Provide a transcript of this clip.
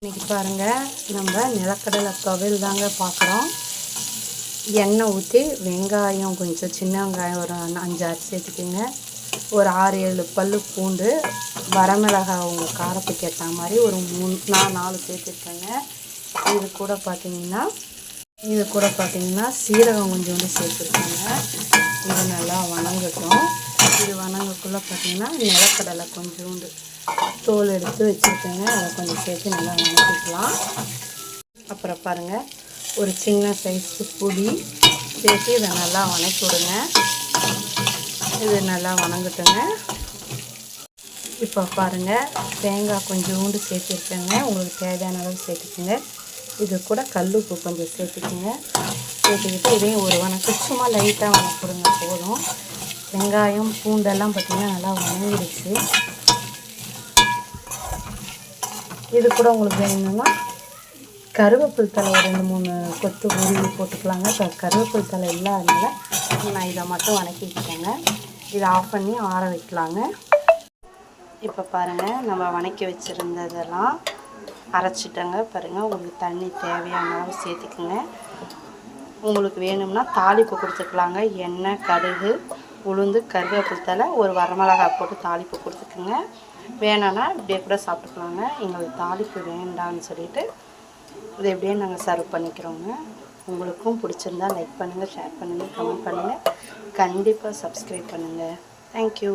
இன்றைக்கி பாருங்கள், நம்ம நிலக்கடலை துவையல் தாங்க பார்க்குறோம். எண்ணெய் ஊற்றி வெங்காயம், கொஞ்சம் சின்ன வெங்காயம் ஒரு 5-6 சேர்த்துக்குங்க. ஒரு 6-7 பல் பூண்டு, வரமிளகாய் உங்கள் காரத்துக்கு ஏற்ற மாதிரி ஒரு 4 சேர்த்துருக்கேங்க. இது கூட பார்த்திங்கன்னா சீரகம் கொஞ்சோண்டு சேர்த்துருக்கேங்க. இது நல்லா வணங்கட்டும். இது வணங்கக்குள்ளே பார்த்திங்கன்னா நிலக்கடலை கொஞ்சோண்டு தோல் எடுத்து வச்சுருக்கேங்க. அதை கொஞ்சம் சேர்த்து நல்லா வணக்கிக்கலாம். அப்புறம் பாருங்கள், ஒரு சின்ன சைஸு புளி சேர்த்து இதை நல்லா வணக்கி விடுங்க. இது நல்லா வணங்கட்டுங்க. இப்போ பாருங்கள், தேங்காய் கொஞ்சோண்டு சேர்த்துருக்கேங்க. உங்களுக்கு தேவையான அளவு சேர்த்துக்குங்க. இது கூட கல்லுப்பு கொஞ்சம் சேர்த்துக்குங்க. சேர்த்துக்கிட்டு இதையும் ஒரு சும்மா லைட்டாக வணக்கிடுங்க போதும். வெங்காயம் பூண்டெல்லாம் பார்த்திங்கன்னா நல்லா வணங்கிடுச்சு. இது கூட உங்களுக்கு வேணும்னா கருவேப்பிலை தழை ஒரு 2-3 கொத்து உருவி போட்டுக்கலாங்க. இப்போ கருவேப்பிலை தழை இல்லாதனால நான் இதை மட்டும் வணக்கிக்கிட்டேங்க. இதை ஆஃப் பண்ணி ஆற வைக்கலாங்க. இப்போ பாருங்கள், நம்ம வணக்கி வச்சுருந்ததெல்லாம் அரைச்சிட்டேங்க. பாருங்கள், உங்களுக்கு தண்ணி தேவையான அளவு சேர்த்துக்குங்க. உங்களுக்கு வேணும்னா தாளிப்பு கொடுத்துக்கலாங்க. எண்ணெய், கடுகு, உளுந்து, கருவேப்பிலை தழை, ஒரு வரமிளகாய் போட்டு தாளிப்பு கொடுத்துக்குங்க. வேணான்னா இப்படியே கூட சாப்பிட்டுக்கலாங்க. எங்களுக்கு தாளிப்பு வேண்டான்னு சொல்லிவிட்டு இதை இப்படியே நாங்கள் சர்வ் பண்ணிக்கிறோங்க. உங்களுக்கும் பிடிச்சிருந்தா லைக் பண்ணுங்கள், ஷேர் பண்ணுங்கள், கமெண்ட் பண்ணுங்கள். கண்டிப்பாக சப்ஸ்கிரைப் பண்ணுங்கள். தேங்க்யூ.